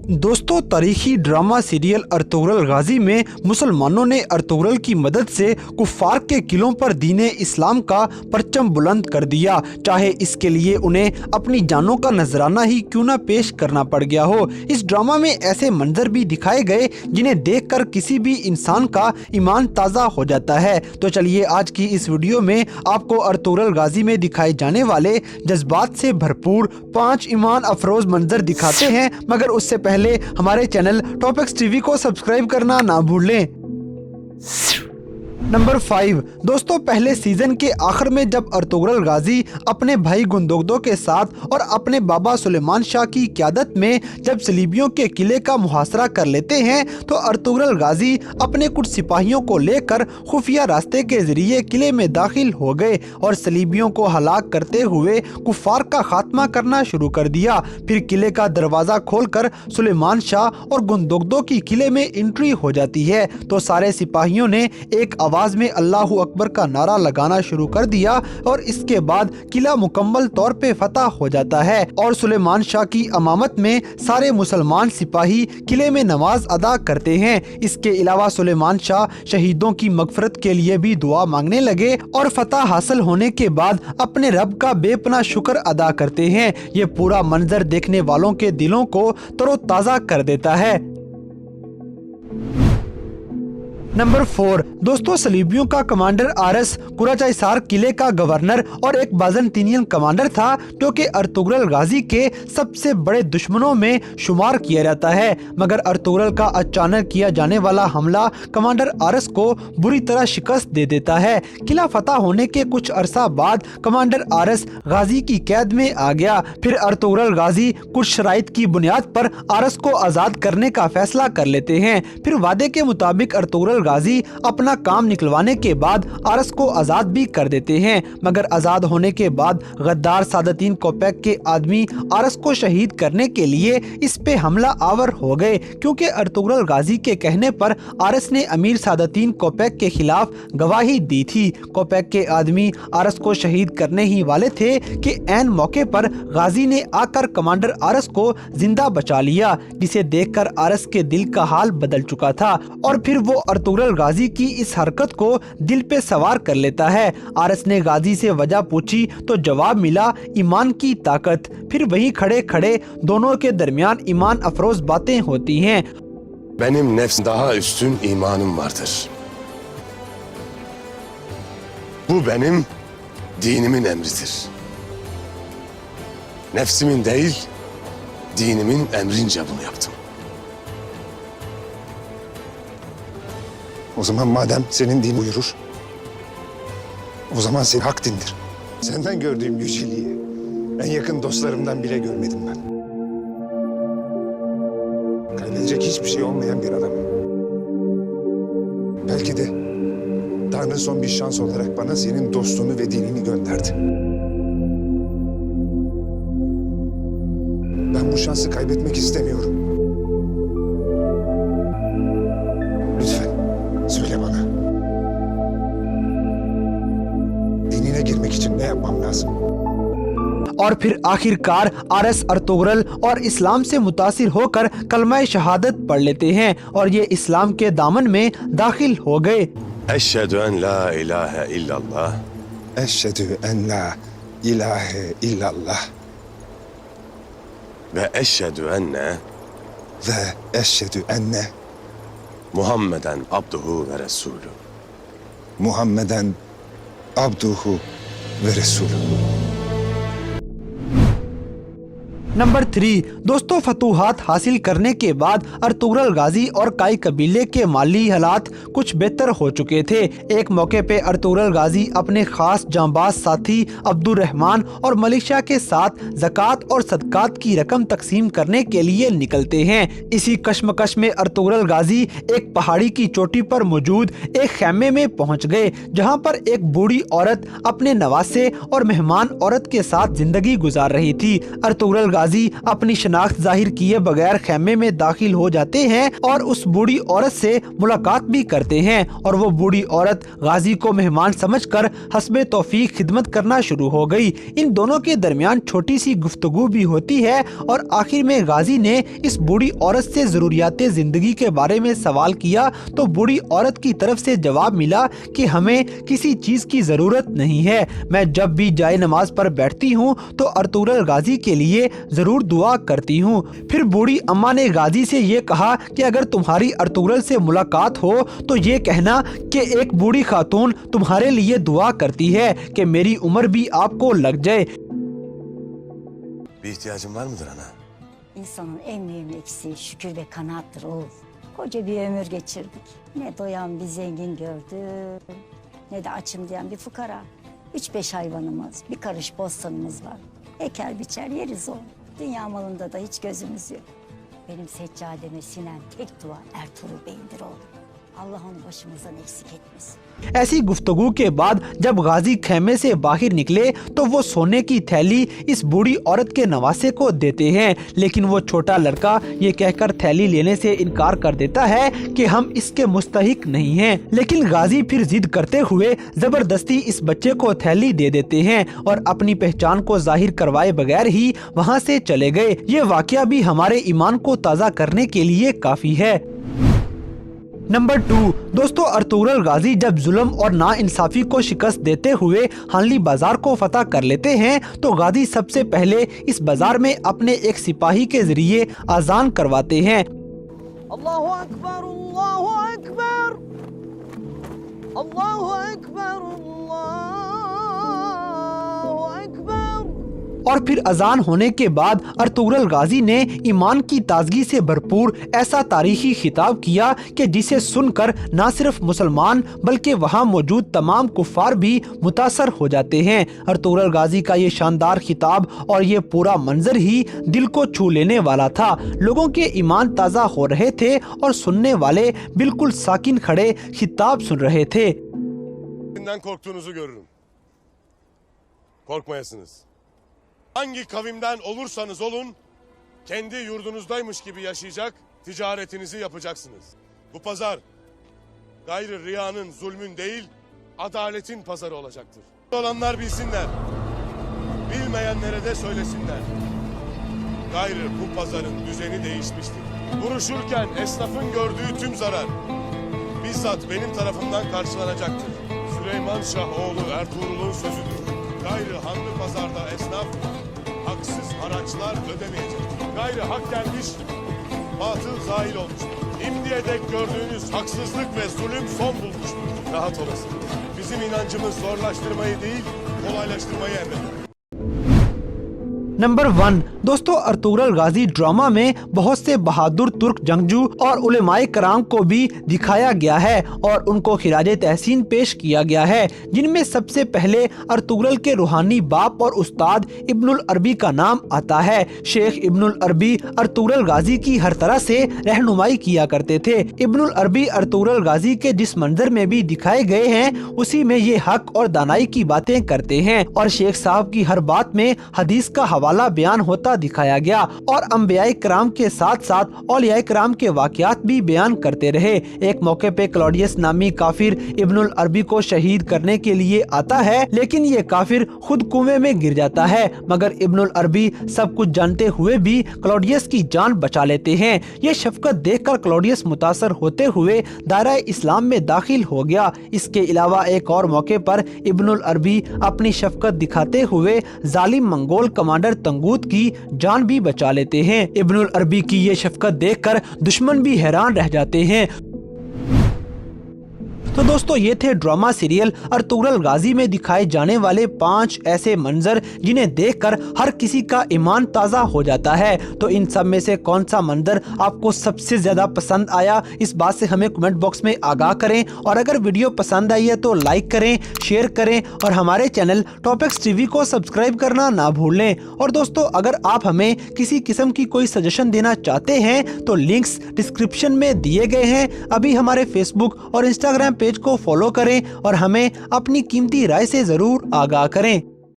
दोस्तों, तारीखी drama serial Ertugrul गाजी में मुसलमानों ने अर्तुगरुल की मदद से कुफार के किलों पर दीन इस्लाम का परचम बुलंद कर दिया, चाहे इसके लिए उन्हें अपनी जानों का नजराना ही क्यों न पेश करना पड़ गया हो। इस ड्रामा में ऐसे मंजर भी दिखाए गए जिन्हें देखकर किसी भी इंसान का ईमान ताज़ा हो जाता है। तो चलिए आज की इस वीडियो में आपको अर्तुगरुल गाजी में दिखाए जाने वाले जज्बात से भरपूर 5 ईमान अफरोज मंजर दिखाते हैं, मगर उससे पहले हमारे चैनल टॉपिक्स टीवी को सब्सक्राइब करना ना भूलें। नंबर 5 दोस्तों, पहले सीजन के आखिर में जब अर्तुगरुल गाजी अपने भाई गुंदोगदो के साथ और अपने बाबा सुलेमान शाह की क़यादत में जब सलीबियों के किले का मुहासरा कर लेते हैं, तो अर्तुगरुल गाजी अपने कुछ सिपाहियों को लेकर खुफिया रास्ते के जरिए किले में दाखिल हो गए और सलीबियों को हलाक करते हुए कुफार का खात्मा करना शुरू कर दिया। फिर किले का दरवाज़ा खोलकर सुलेमान शाह और गुंदोगदो की किले में एंट्री हो जाती है, तो सारे सिपाहियों ने एक आवाज़ में अल्लाहु अकबर का नारा लगाना शुरू कर दिया और इसके बाद किला मुकम्मल तौर पे फतह हो जाता है और सुलेमान शाह की अमामत में सारे मुसलमान सिपाही किले में नमाज अदा करते हैं। इसके अलावा सुलेमान शाह शहीदों की मगफरत के लिए भी दुआ मांगने लगे और फतह हासिल होने के बाद अपने रब का बेपनाह शुक्र अदा करते हैं। ये पूरा मंजर देखने वालों के दिलों को तरोताज़ा कर देता है। नंबर 4 दोस्तों, सलीबियों का कमांडर आरस कुराचाइसार किले का गवर्नर और एक बाज़ंतीनियन कमांडर था, जो कि अर्तुगरुल गाजी के सबसे बड़े दुश्मनों में शुमार किया जाता है। मगर अर्तुगरुल का अचानक किया जाने वाला हमला कमांडर आरस को बुरी तरह शिकस्त दे देता है। किला फतह होने के कुछ अरसा बाद कमांडर आरस गाजी की कैद में आ गया। फिर अर्तुगरुल गाजी कुछ शराइत की बुनियाद पर आरस को आज़ाद करने का फैसला कर लेते हैं। फिर वादे के मुताबिक अर्तुगरुल गाजी अपना काम निकलवाने के बाद आरस को आजाद भी कर देते हैं, मगर आजाद होने के बाद गद्दार सादतीन कोपैक के आदमी आरस को शहीद करने के लिए इस पे हमला आवर हो गए, क्योंकि अर्तुगरुल गाजी के कहने पर आरस ने अमीर सादतीन कोपैक के खिलाफ गवाही दी थी। कोपैक के आदमी आरस को शहीद करने ही वाले थे कि ऐन मौके पर गाजी ने आकर कमांडर आरस को जिंदा बचा लिया, जिसे देखकर आरस के दिल का हाल बदल चुका था और फिर वो अर्तुगरुल गाजी की इस हरकत को दिल पे सवार कर लेता है। आरस ने गाजी से वजह पूछी तो जवाब मिला ईमान की ताकत। फिर वहीं खड़े खड़े दोनों के दरमियान ईमान अफरोज बातें होती हैं। Benim nefs daha üstün imanım vardır. Bu benim dinimin emridir. Nefsimin değil, dinimin emrince bunu yaptım. O zaman madem senin din buyurur, o zaman senin hak dindir. Senden gördüğüm yüceliği en yakın dostlarımdan bile görmedim ben. Kaybedecek hiçbir şey olmayan bir adamım. Belki de Tanrı son bir şans olarak bana senin dostluğunu ve dinini gönderdi. Ben bu şansı kaybetmek istemiyorum. Lütfen söyle bana. Dinine girmek için ne yapmam lazım? और फिर आखिरकार आरस Ertugrul और इस्लाम से मुतासिर होकर कलमा शहादत पढ़ लेते हैं और ये इस्लाम के दामन में दाखिल हो गए। Eşhedü en la ilahe illallah. Eşhedü en la ilahe illallah Ve eşhedü enne ve eşhedü enne Muhammeden abduhu ve resulü. Muhammeden abduhu ve resulü. Number 3 दोस्तों, फतूहात हासिल करने के बाद अर्तुगरुल गाजी और काई कबीले के माली हालात कुछ बेहतर हो चुके थे। एक मौके पे अर्तुगरुल गाजी अपने खास जांबाज साथी अब्दुर्रहमान और मलिशा के साथ ज़कात और सदकात की रकम तकसीम करने के लिए निकलते हैं। इसी कश्मकश में अर्तुगरुल गाजी एक पहाड़ी की चोटी पर मौजूद एक खैमे में पहुंच गए, जहां पर एक बूढ़ी औरत अपने नवासे और मेहमान औरत के साथ जिंदगी गुजार रही थी। अर्तुगरुल गाजी गाजी अपनी शनाख्त जाहिर किए बगैर खेमे में दाखिल हो जाते हैं और उस बूढ़ी औरत से मुलाकात भी करते हैं और वो बूढ़ी औरत गाजी को मेहमान समझकर हस्बे तौफीक खिदमत करना शुरू हो गई। इन दोनों के दरमियान छोटी सी गुफ्तगू भी होती है और आखिर में गाजी ने इस बूढ़ी औरत से जरूरियाते जिंदगी के बारे में सवाल किया तो बूढ़ी औरत की तरफ से जवाब मिला कि हमें किसी चीज की जरूरत नहीं है, मैं जब भी जाए नमाज पर बैठती हूँ तो अर्तुगरुल गाजी के लिए जरूर दुआ करती हूँ। फिर बूढ़ी अम्मा ने गाजी से ये कहा कि अगर तुम्हारी अर्तुगरुल से मुलाकात हो तो ये कहना कि एक बूढ़ी खातून तुम्हारे लिए दुआ करती है कि मेरी उम्र भी आपको लग जाए। Bir ihtiyacın var mıdır ana? İnsanın en mühim eksiği şükür ve kanaattır oğul. Koca bir ömür geçirdik. Ne doyan bir zengin gördüm, ne de açım diyen bir fukara. 3-5 hayvanımız, bir karış bostanımız var. Eker biçer yeriz oğul. Dünya malında da hiç gözümüz yok. Benim seccademe sinen tek dua Ertuğrul Bey'indir oğlum. Allah onu başımızdan eksik etmesin. ऐसी गुफ्तगू के बाद जब गाजी खेमे से बाहर निकले तो वो सोने की थैली इस बूढ़ी औरत के नवासे को देते हैं, लेकिन वो छोटा लड़का ये कहकर थैली लेने से इनकार कर देता है कि हम इसके मुस्तहिक नहीं हैं। लेकिन गाजी फिर जिद करते हुए जबरदस्ती इस बच्चे को थैली दे देते हैं और अपनी पहचान को जाहिर करवाए बगैर ही वहाँ से चले गए। ये वाकया भी हमारे ईमान को ताज़ा करने के लिए काफी है। नंबर 2 दोस्तों, अर्तुगरुल गाजी जब जुल्म और नाइंसाफी को शिकस्त देते हुए हानली बाजार को फतह कर लेते हैं तो गाजी सबसे पहले इस बाजार में अपने एक सिपाही के जरिए आजान करवाते हैं। अल्लाहु अकबर, अल्लाहु अकबर, अल्लाहु अकबर, अल्लाहु अकबर। और फिर अजान होने के बाद अर्तुगरुल गाजी ने ईमान की ताजगी से भरपूर ऐसा तारीखी खिताब किया कि जिसे सुनकर न सिर्फ मुसलमान बल्कि वहाँ मौजूद तमाम कुफ्फार भी मुतासर हो जाते हैं। अर्तुगरुल गाजी का ये शानदार खिताब और ये पूरा मंजर ही दिल को छू लेने वाला था। लोगों के ईमान ताज़ा हो रहे थे और सुनने वाले बिल्कुल साकिन खड़े खिताब सुन रहे थे। Korktuğunuzu görürüm. Korkmayasınız. Hangi kavimden olursanız olun, kendi yurdunuzdaymış gibi yaşayacak, ticaretinizi yapacaksınız. Bu pazar, gayrı riyanın, zulmün değil, adaletin pazarı olacaktır. Olanlar bilsinler, bilmeyenlere de söylesinler. Gayrı bu pazarın düzeni değişmiştir. Vuruşurken esnafın gördüğü tüm zarar, bizzat benim tarafımdan karşılanacaktır. Süleyman Şah oğlu Ertuğrul'un sözüdür. Gayrı hanlı pazarda esnaf haksız haraçlar ödemeyecek. Gayrı hak gelmiş, batıl zahil olmuştur. İmdiye dek gördüğünüz haksızlık ve zulüm son bulmuştur. Rahat olasın. Bizim inancımız zorlaştırmayı değil, kolaylaştırmayı emreder. Number 1 दोस्तों, Ertugrul गाजी drama में बहुत से बहादुर तुर्क जंगजू और उलेमाए कराम को भी दिखाया गया है और उनको खिराज तहसीन पेश किया गया है, जिनमें सबसे पहले अर्तुगरुल के रूहानी बाप और उस्ताद इब्नुल अरबी का नाम आता है। शेख इब्नुल अरबी अर्तुगरुल गाजी की हर तरह से रहनुमाई किया करते थे। इब्नुल अरबी अर्तुगरुल गाजी के जिस मंजर में भी दिखाए गए हैं उसी में ये हक और दानाई की बातें करते हैं और शेख साहब की हर बात में हदीस का हवाला बयान होता दिखाया गया और अंबियाए कराम के साथ साथ औलियाए कराम के वाकयात भी बयान करते रहे। एक मौके पे क्लॉडियस नामी काफिर इब्नुल अरबी को शहीद करने के लिए आता है, लेकिन ये काफिर खुद कुएं में गिर जाता है, मगर इब्नुल अरबी सब कुछ जानते हुए भी क्लॉडियस की जान बचा लेते हैं। ये शफकत देखकर क्लॉडियस मुतासर होते हुए दायरा इस्लाम में दाखिल हो गया। इसके अलावा एक और मौके पर इब्नुल अरबी अपनी शफकत दिखाते हुए जालिम मंगोल कमांडर तंगूत की जान भी बचा लेते हैं। इब्नुल अरबी की ये शफकत देखकर दुश्मन भी हैरान रह जाते हैं। तो दोस्तों, ये थे ड्रामा सीरियल अर्तुगरुल गाजी में दिखाए जाने वाले 5 ऐसे मंजर जिन्हें देखकर हर किसी का ईमान ताज़ा हो जाता है। तो इन सब में से कौन सा मंजर आपको सबसे ज़्यादा पसंद आया, इस बात से हमें कमेंट बॉक्स में आगाह करें। और अगर वीडियो पसंद आई है तो लाइक करें, शेयर करें और हमारे चैनल टॉपिक्स टीवी को सब्सक्राइब करना ना भूलें। और दोस्तों, अगर आप हमें किसी किस्म की कोई सजेशन देना चाहते हैं तो लिंक्स डिस्क्रिप्शन में दिए गए हैं। अभी हमारे फेसबुक और इंस्टाग्राम पेज को फॉलो करें और हमें अपनी कीमती राय से जरूर आगाह करें।